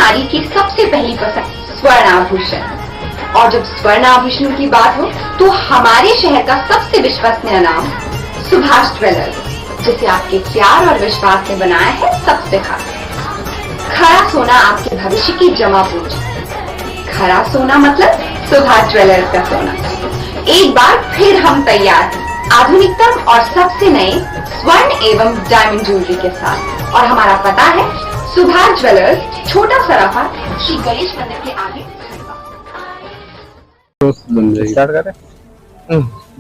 नारी की सबसे पहली पसंद स्वर्ण आभूषण। और जब स्वर्ण आभूषणों की बात हो तो हमारे शहर का सबसे विश्वसनीय नाम सुभाष ज्वेलर्स, जिसे आपके प्यार और विश्वास ने बनाया है सबसे खास। खरा सोना आपके भविष्य की जमा पूंजी। खरा सोना मतलब सुभाष ज्वेलर्स का सोना। एक बार फिर हम तैयार हैं आधुनिकतम और सबसे नए स्वर्ण एवं डायमंड ज्वेलरी के साथ। और हमारा पता है सुभाष ज्वेलर्स, छोटा सराफा, श्री गणेश मंदिर के आगे। स्टार्ट करें?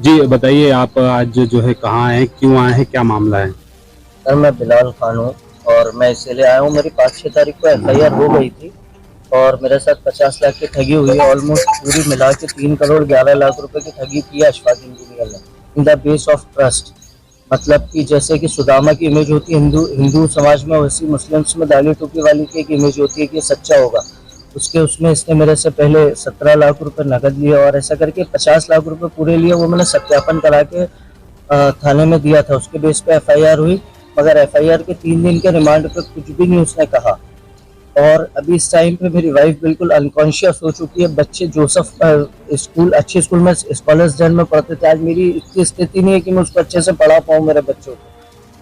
जी बताइए, आप आज जो है कहाँ हैं, क्यों आए हैं, क्या मामला है? सर मैं बिलाल खान हूँ और मैं इसीलिए आया हूँ। मेरी 5-6 तारीख को FIR हो गई थी और मेरे साथ 50 लाख की ठगी हुई है। ऑलमोस्ट पूरी मिला के 3 करोड़ 11 लाख रुपए की ठगी की है अशफाक इंजीनियर ने in the base of trust. मतलब कि जैसे कि सुदामा की इमेज होती है हिंदू समाज में, वैसी मुस्लिम्स में दाली टोपी वाली की एक इमेज होती है कि सच्चा होगा। उसमें इसने मेरे से पहले 17 लाख रुपए नकद लिए और ऐसा करके 50 लाख रुपए पूरे लिए। वो मैंने सत्यापन करा के थाने में दिया था, उसके बेस पे FIR हुई। मगर FIR के 3 दिन के रिमांड पे कुछ भी नहीं उसने कहा। और अभी इस टाइम पे मेरी वाइफ बिल्कुल अनकॉन्शियस हो चुकी है। बच्चे जोसेफ स्कूल, अच्छे स्कूल में, स्कॉलर्स जन में पढ़ते थे। आज मेरी इतनी स्थिति नहीं है कि मैं उसको अच्छे से पढ़ा पाऊँ मेरे बच्चों को।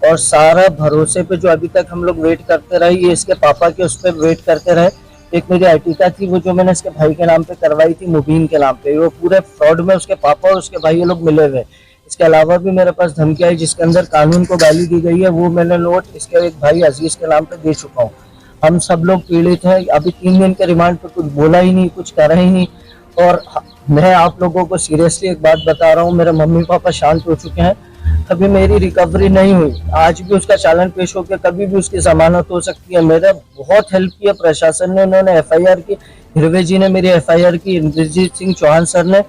और सारा भरोसे पे जो अभी तक हम लोग वेट करते रहे, ये इसके पापा के उस पर वेट करते रहे। एक मेरी अर्टिगा थी, वो जो मैंने इसके भाई के नाम पे करवाई थी, मुबीन के नाम पे, वो पूरे फ्रॉड में उसके पापा और उसके भाई ये लोग मिले हुए। इसके अलावा भी मेरे पास धमकियाँ जिसके अंदर कानून को गाली दी गई है, वो मैंने नोट इसके एक भाई अजीज के नाम पे दे चुका हूँ। हम सब लोग पीड़ित हैं। अभी 3 दिन के रिमांड पे कुछ बोला ही नहीं, कुछ करा ही नहीं। और मैं आप लोगों को सीरियसली एक बात बता रहा हूँ, मेरे मम्मी पापा शांत हो चुके हैं। कभी मेरी रिकवरी नहीं हुई, आज भी उसका चालान पेश होकर कभी भी उसकी जमानत हो सकती है। मेरा बहुत हेल्प किया प्रशासन ने, उन्होंने FIR की, हिरवे जी ने मेरी FIR की, इंद्रजीत सिंह चौहान सर ने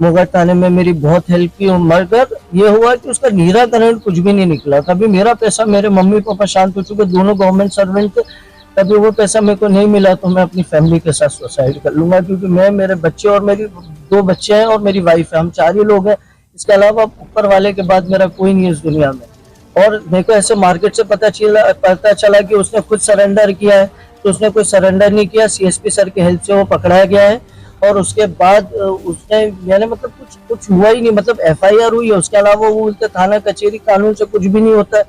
मुगल थाने में मेरी बहुत हेल्प की। मगर ये हुआ कि उसका निराकरण कुछ भी नहीं निकला। कभी मेरा पैसा, मेरे मम्मी पापा शांत हो चुके, दोनों गवर्नमेंट सर्वेंट थे, कभी वो पैसा मेरे को नहीं मिला तो मैं अपनी फैमिली के साथ सुसाइड कर लूंगा। क्योंकि मैं, मेरे बच्चे और मेरी 2 बच्चे हैं और मेरी वाइफ है, हम 4 ही लोग हैं। इसके अलावा ऊपर वाले के बाद मेरा कोई नहीं है इस दुनिया में। और मेरे को ऐसे मार्केट से पता चला कि उसने खुद सरेंडर किया है, तो उसने कोई सरेंडर नहीं किया। CSP सर की हेल्प से वो पकड़ा गया है और उसके बाद उसने, यानी मतलब कुछ हुआ ही नहीं। मतलब FIR हुई है, उसके अलावा वो बोलते थाना कचहरी कानून से कुछ भी नहीं होता है।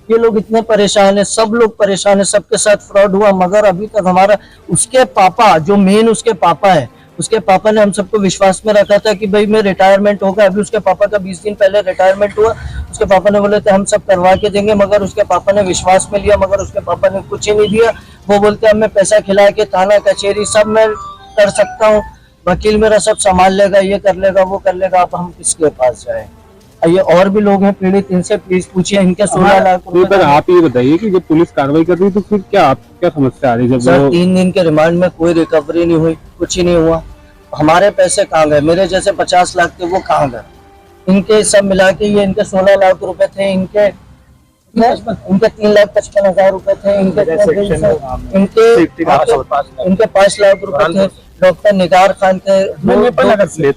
ये लोग इतने परेशान है, सब लोग परेशान है, सबके साथ फ्रॉड हुआ। मगर अभी तक हमारा, उसके पापा, जो मेन उसके पापा है, उसके पापा ने हम सबको विश्वास में रखा था कि भाई मैं रिटायरमेंट होगा। अभी उसके पापा का 20 दिन पहले रिटायरमेंट हुआ। उसके पापा ने बोले थे हम सब करवा के देंगे, मगर उसके पापा ने विश्वास में लिया, मगर उसके पापा ने कुछ ही नहीं दिया। वो बोलते अब मैं पैसा खिला के थाना कचहरी सब मैं कर सकता हूँ, वकील मेरा सब संभाल लेगा, ये कर लेगा, वो कर लेगा। अब हम किसके पास जाए? ये और भी लोग हैं पीड़ित, इनसे प्लीज पूछिए। इनके 16 लाख रुपए। आप ये बताइए कि जब पुलिस कार्रवाई कर रही तो फिर क्या समस्या आ रही है? सर 3 दिन के रिमांड में कोई रिकवरी नहीं हुई, कुछ ही नहीं हुआ। हमारे पैसे कहाँ गए? मेरे जैसे 50 लाख थे वो कहाँ गए? इनके सब मिला के ये इनके 16 लाख रुपए थे, इनके 3,55,000 रुपए थे, इनके 5 लाख रुपए थे। डॉक्टर निगार खान थे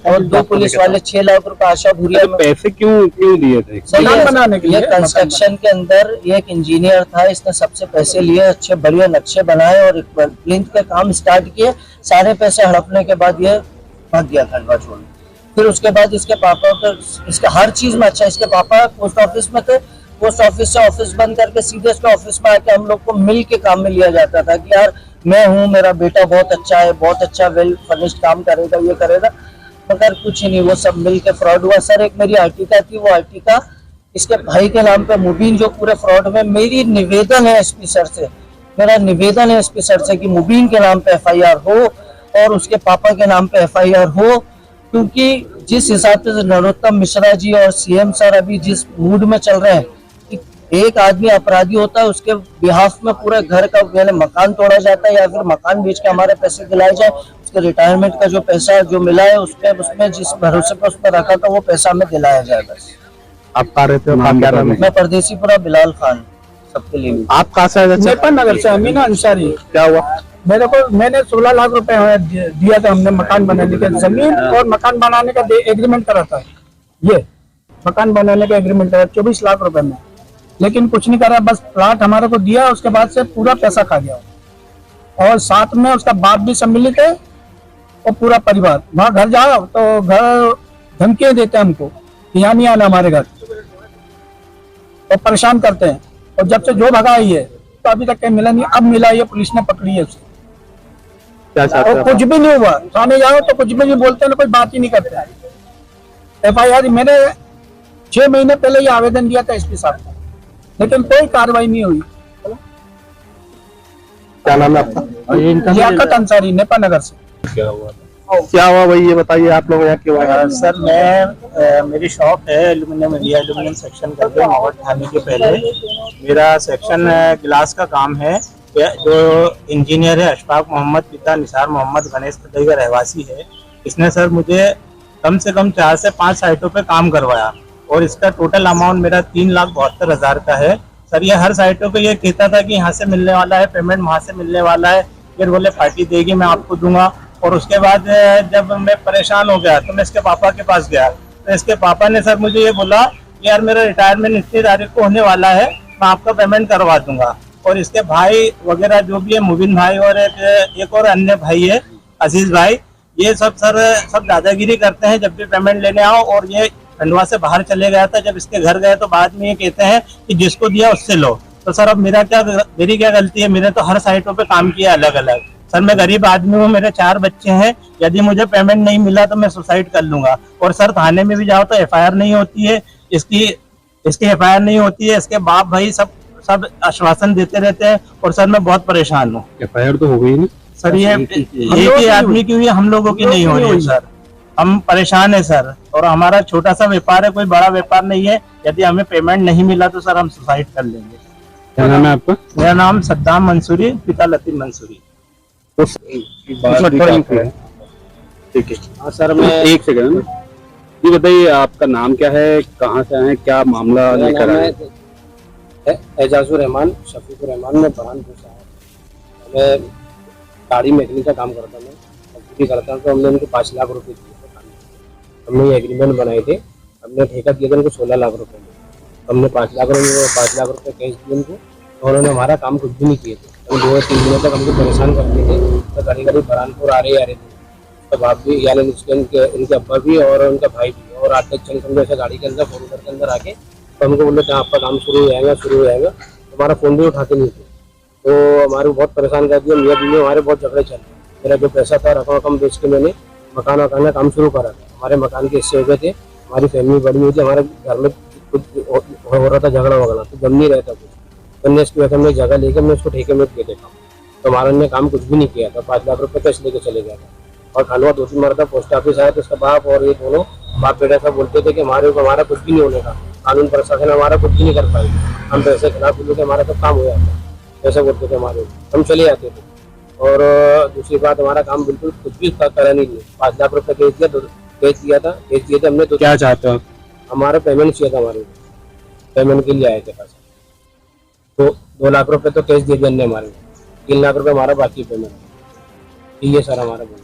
और 2 पुलिस वाले 6 लाख रुपए। आशा भूरिया पैसे क्यों दिए थे? बनाने के लिए। कंस्ट्रक्शन के अंदर ये एक इंजीनियर था, इसने सबसे पैसे लिए, अच्छे बढ़िया नक्शे बनाए और प्लिंथ के काम स्टार्ट किए। सारे पैसे हड़पने के बाद ये भाग गया खंडवा छोड़। फिर उसके बाद इसके पापा को, इसका हर चीज में अच्छा, इसके पापा पोस्ट ऑफिस में थे, पोस्ट ऑफिस से ऑफिस बंद करके सीधे इसके ऑफिस में आके हम लोग को मिल के काम में लिया जाता था कि यार मैं हूँ, मेरा बेटा बहुत अच्छा है, बहुत अच्छा वेल फर्निश्ड काम करेगा, ये करेगा। मगर कुछ नहीं, वो सब मिल के फ्रॉड हुआ। सर एक मेरी अर्टिगा थी, वो अर्टिगा इसके भाई के नाम पे, मुबीन जो पूरे फ्रॉड में। मेरी निवेदन है SP सर से, मेरा निवेदन है SP सर से कि मुबीन के नाम पे FIR हो और उसके पापा के नाम पे FIR हो। क्योंकि जिस हिसाब से नरोत्तम मिश्रा जी और CM सर अभी जिस मूड में चल रहे हैं, एक आदमी अपराधी होता है, उसके बिहाफ में पूरे घर का, यानी मकान तोड़ा जाता है या फिर मकान बेच के हमारे पैसे दिलाए जाए। उसके रिटायरमेंट का जो पैसा जो मिला है उसमें जिस भरोसे पर उसमें रखा था वो पैसा हमें दिलाया जाए बस। आप कहाँ रहते हो? मैं परदेसीपुरा बिलाल खान, सबके लिए। आप कहाँ से? नेपाल नगर से अमीना अंसारी। क्या हुआ? मैंने 16 लाख रुपए दिया था, हमने मकान बनाने के, जमीन और मकान बनाने का एग्रीमेंट करा था। ये मकान बनाने का एग्रीमेंट करा 24 लाख रुपए में, लेकिन कुछ नहीं करा, बस प्लाट हमारे को दिया, उसके बाद से पूरा पैसा खा गया। और साथ में उसका बाप भी सम्मिलित है और पूरा परिवार। वहाँ घर जाओ तो घर धमकियां देते हैं हमको कि यहाँ नहीं आना हमारे घर, और परेशान करते हैं। और जब से जो भगा है ये, तो अभी तक कहीं मिला नहीं। अब मिला, ये पुलिस ने पकड़ी है उसे। क्या चाहते और हैं कुछ भी नहीं हुआ, थाने जाओ तो कुछ भी नहीं बोलते हैं, कोई बात ही नहीं करते। FIR मैंने 6 महीने पहले ये आवेदन दिया था SP साहब को, लेकिन कोई कार्रवाई नहीं हुई। क्या नाम है आपका? लियाकत अंसारी, नेपा नगर से। क्या हुआ भाई, ये बताइए आप लोग यहाँ क्यों आए? सर मैं मेरी शॉप है एल्यूमिनियम इंडिया एल्यूमिनियम सेक्शन करके माहौल थाने के पहले। मेरा सेक्शन गिलास का काम है। जो इंजीनियर है अशफाक मोहम्मद पिता निसार मोहम्मद गणेश पटई का रहवासी है, इसने सर मुझे कम से कम 4 से 5 साइटों पे काम करवाया और इसका टोटल अमाउंट मेरा 3,72,000 का है। सर ये हर साइटों पे ये कहता था कि यहाँ से मिलने वाला है पेमेंट, वहाँ से मिलने वाला है, फिर बोले पार्टी देगी मैं आपको दूंगा। और उसके बाद जब मैं परेशान हो गया तो मैं इसके पापा के पास गया, तो इसके पापा ने सर मुझे ये बोला कि यार मेरा रिटायरमेंट इतनी तारीख को होने वाला है, मैं आपका पेमेंट करवा दूंगा। और इसके भाई वगैरह जो भी है, मुबिन भाई और एक और अन्य भाई है अजीज भाई, ये सब दादागिरी करते हैं जब भी पेमेंट लेने आओ। और ये खंडवा से बाहर चले गया था, जब इसके घर गए तो बाद में ये कहते हैं कि जिसको दिया उससे लो। तो सर अब मेरी क्या गलती है? मैंने तो हर साइटों पे काम किया अलग अलग। सर मैं गरीब आदमी हूँ, मेरे 4 बच्चे हैं, यदि मुझे पेमेंट नहीं मिला तो मैं सुसाइड कर लूंगा। और सर थाने में भी जाओ तो FIR नहीं होती है, इसकी FIR नहीं होती है। इसके बाप भाई सब आश्वासन देते रहते हैं और सर मैं बहुत परेशान हूँ। FIR तो हो गई नहीं सर ये एक ही आदमी की हुई, हम लोगों की नहीं हो रही है सर। हम परेशान है सर, और हमारा छोटा सा व्यापार है, कोई बड़ा व्यापार नहीं है। यदि हमें पेमेंट नहीं मिला तो सर हम सुसाइड कर लेंगे। क्या नाम है आपका? मेरा नाम सद्दाम मंसूरी, पिता लतीफ मंसूरी। ठीक है। हाँ सर मैं एक सेकंड जी, बताइए आपका नाम क्या है, कहाँ से आए, क्या मामला लेकर आए? एजाजुर रहमान, शफीकुर रहमान, मैं बरहानपुर से आया। मैं गाड़ी मैकेनिक का काम करता हूँ, मजदूरी करता हूँ। तो हमने उनको 5 लाख रुपए दिए थे काम के। हमने ये एग्रीमेंट बनाए थे, हमने ठेका दिया था उनको 16 लाख रुपए में। हमने 5 लाख रुपए कैश दिए उनको, तो उन्होंने हमारा काम कुछ भी नहीं किए थे। हम 2-3 दिनों तक हमको परेशान करते थे। तो घड़ी बरहानपुर आ रहे थे, तो बाप भी यानी इनके अब्बा भी और उनका भाई भी, और 8 चंद समझो ऐसे गाड़ी के अंदर 4 व्हीलर के अंदर आके तो हमको बोले थे आपका काम शुरू हो जाएगा। हमारा फ़ोन भी उठाते नहीं थे, तो हमारे बहुत परेशान कर दिया। मियाँ बीवी हमारे बहुत झगड़े चल रहे। मेरा जो पैसा था रकम बेच के मैंने मकान का काम शुरू करा था। हमारे मकान के हिस्से हो गए थे, हमारी फैमिली बड़ी हुई थी, हमारे घर में कुछ हो रहा था झगड़ा वगड़ा, तो जम नहीं रहता कुछ। हमने इसकी वजह हमने जगह लेकर हमने उसको ठेके में दे देखा, तो हमारा ने काम कुछ भी नहीं किया था। 5 लाख रुपये कैश लेके चले गया था। और खंडवा 2-3 मरतबा पोस्ट ऑफिस आया तो उसका बाप और ये दोनों बाप बेटा सब बोलते थे कि हमारा कुछ भी नहीं होने का, कानून प्रशासन हमारा कुछ भी नहीं कर पाएगी, हम पैसे खिलाफ बोले थे, हमारा सब काम हो जाता, ऐसा बोलते थे हमारे, हम चले जाते थे। और दूसरी बात, हमारा काम बिल्कुल कुछ भी करा नहीं। 5 लाख रुपये केस दिए थे हमने। तो क्या चाहते हो? हमारा पेमेंट चाहिए था, हमारे पेमेंट के लिए आए थे पैसा। तो 2 लाख रुपए तो कैश दे दिया हमने, हमारे 3 लाख रुपए हमारा बाकी पेमेंट। ये सर हमारा बोल।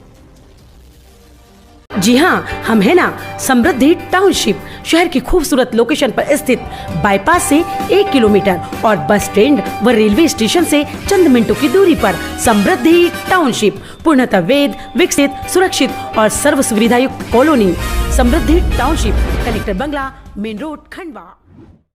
जी हाँ, हम है ना समृद्धि टाउनशिप, शहर की खूबसूरत लोकेशन पर स्थित बाईपास से 1 किलोमीटर और बस स्टैंड व रेलवे स्टेशन से चंद मिनटों की दूरी पर समृद्धि टाउनशिप, पूर्णतः वेद विकसित, सुरक्षित और सर्व सुविधायुक्त कॉलोनी। समृद्धि टाउनशिप, कलेक्टर बंगला, मेन रोड, खंडवा।